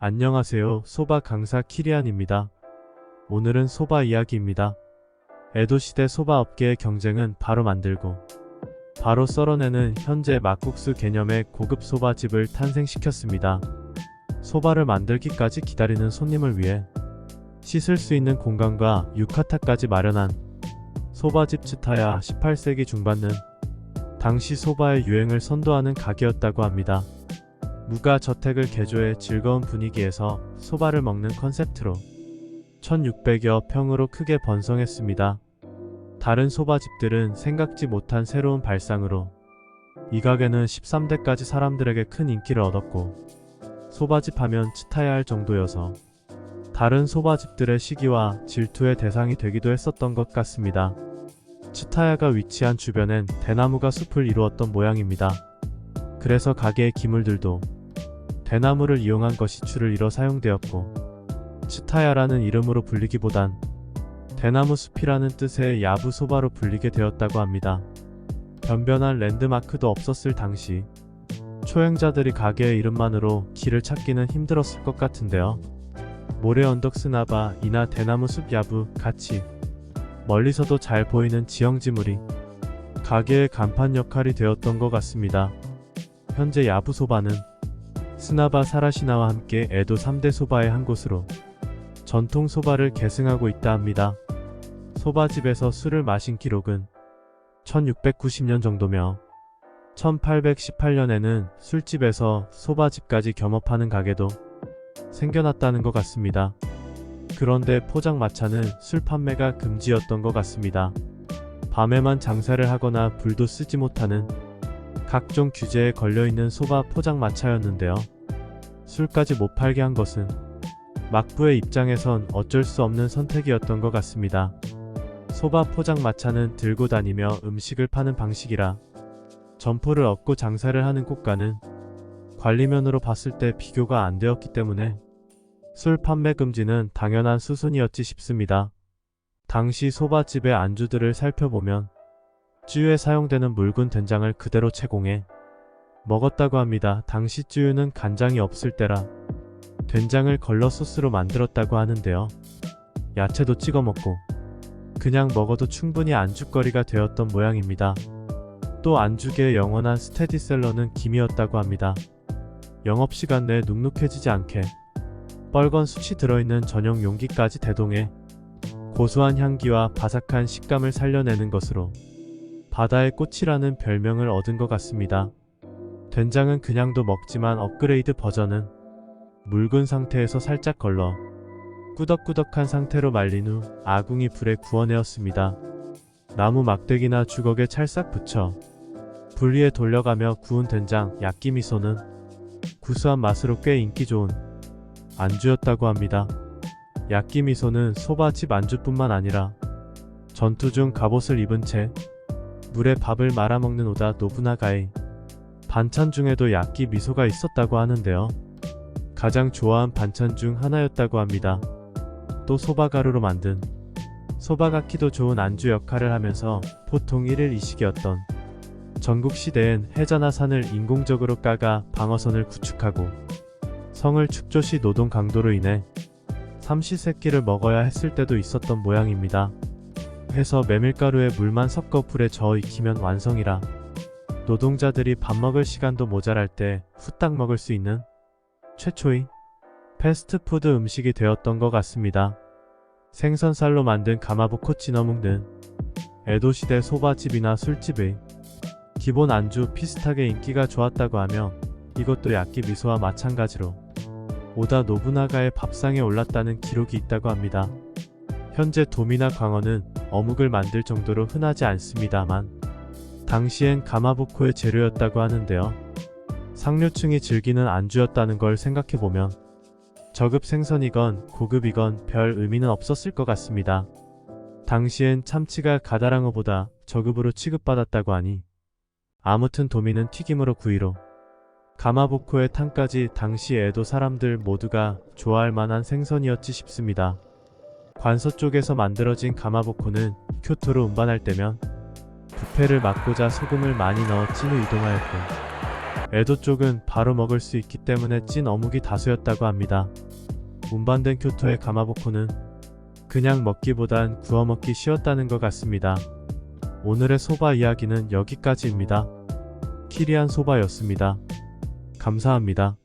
안녕하세요. 소바 강사 키리안입니다. 오늘은 소바 이야기입니다. 에도시대 소바 업계의 경쟁은 바로 만들고 바로 썰어내는 현재 막국수 개념의 고급 소바집을 탄생시켰습니다. 소바를 만들기까지 기다리는 손님을 위해 씻을 수 있는 공간과 유카타까지 마련한 소바집 츠타야 18세기 중반은 당시 소바의 유행을 선도하는 가게였다고 합니다. 무가 저택을 개조해 즐거운 분위기에서 소바를 먹는 컨셉트로 1600여 평으로 크게 번성했습니다. 다른 소바집들은 생각지 못한 새로운 발상으로 이 가게는 13대까지 사람들에게 큰 인기를 얻었고 소바집 하면 츠타야 할 정도여서 다른 소바집들의 시기와 질투의 대상이 되기도 했었던 것 같습니다. 츠타야가 위치한 주변엔 대나무가 숲을 이루었던 모양입니다. 그래서 가게의 기물들도 대나무를 이용한 것이 줄을 이뤄 사용되었고 츠타야라는 이름으로 불리기보단 대나무 숲이라는 뜻의 야부 소바로 불리게 되었다고 합니다. 변변한 랜드마크도 없었을 당시 초행자들이 가게의 이름만으로 길을 찾기는 힘들었을 것 같은데요. 모래 언덕 스나바 이나 대나무 숲 야부 같이 멀리서도 잘 보이는 지형지물이 가게의 간판 역할이 되었던 것 같습니다. 현재 야부소바는 스나바 사라시나와 함께 에도 3대 소바의 한 곳으로 전통 소바를 계승하고 있다 합니다. 소바집에서 술을 마신 기록은 1690년 정도며 1818년에는 술집에서 소바집까지 겸업하는 가게도 생겨났다는 것 같습니다. 그런데 포장마차는 술 판매가 금지였던 것 같습니다. 밤에만 장사를 하거나 불도 쓰지 못하는 각종 규제에 걸려있는 소바 포장마차였는데요. 술까지 못 팔게 한 것은 막부의 입장에선 어쩔 수 없는 선택이었던 것 같습니다. 소바 포장마차는 들고 다니며 음식을 파는 방식이라 점포를 얻고 장사를 하는 곳과는 관리면으로 봤을 때 비교가 안 되었기 때문에 술 판매 금지는 당연한 수순이었지 싶습니다. 당시 소바집의 안주들을 살펴보면 쯔유에 사용되는 묽은 된장을 그대로 채공해 먹었다고 합니다. 당시 쯔유는 간장이 없을 때라 된장을 걸러 소스로 만들었다고 하는데요. 야채도 찍어 먹고 그냥 먹어도 충분히 안주거리가 되었던 모양입니다. 또 안주계의 영원한 스테디셀러는 김이었다고 합니다. 영업시간 내에 눅눅해지지 않게 뻘건 숯이 들어있는 전용 용기까지 대동해 고소한 향기와 바삭한 식감을 살려내는 것으로 바다의 꽃이라는 별명을 얻은 것 같습니다. 된장은 그냥도 먹지만 업그레이드 버전은 묽은 상태에서 살짝 걸러 꾸덕꾸덕한 상태로 말린 후 아궁이 불에 구워내었습니다. 나무 막대기나 주걱에 찰싹 붙여 불 위에 돌려가며 구운 된장, 야끼미소는 구수한 맛으로 꽤 인기 좋은 안주였다고 합니다. 야끼미소는 소바집 안주뿐만 아니라 전투 중 갑옷을 입은 채 물에 밥을 말아먹는 오다 노부나가의 반찬 중에도 야끼미소가 있었다고 하는데요. 가장 좋아한 반찬 중 하나였다고 합니다. 또 소바가루로 만든 소바가키도 좋은 안주 역할을 하면서 보통 1일 2식이었던 전국시대엔 해저나 산을 인공적으로 까가 방어선을 구축하고 성을 축조시 노동 강도로 인해 삼시세끼를 먹어야 했을 때도 있었던 모양입니다. 해서 메밀가루에 물만 섞어 불에 저어 익히면 완성이라 노동자들이 밥 먹을 시간도 모자랄 때 후딱 먹을 수 있는 최초의 패스트푸드 음식이 되었던 것 같습니다. 생선살로 만든 가마부코 찌너묵 등 에도시대 소바집이나 술집의 기본 안주 비슷하게 인기가 좋았다고 하며 이것도 야끼미소와 마찬가지로 오다 노부나가의 밥상에 올랐다는 기록이 있다고 합니다. 현재 도미나 광어는 어묵을 만들 정도로 흔하지 않습니다만 당시엔 가마부코의 재료였다고 하는데요. 상류층이 즐기는 안주였다는 걸 생각해보면 저급 생선이건 고급이건 별 의미는 없었을 것 같습니다. 당시엔 참치가 가다랑어보다 저급으로 취급받았다고 하니 아무튼 도미는 튀김으로 구이로 가마부코의 탕까지 당시 에도 사람들 모두가 좋아할 만한 생선이었지 싶습니다. 관서 쪽에서 만들어진 가마부코는 쿄토로 운반할 때면 뷔페를 막고자 소금을 많이 넣어 찐 후 이동하였고 에도 쪽은 바로 먹을 수 있기 때문에 찐 어묵이 다수였다고 합니다. 운반된 교토의 가마보코는 그냥 먹기보단 구워 먹기 쉬웠다는 것 같습니다. 오늘의 소바 이야기는 여기까지입니다. 키리안 소바였습니다. 감사합니다.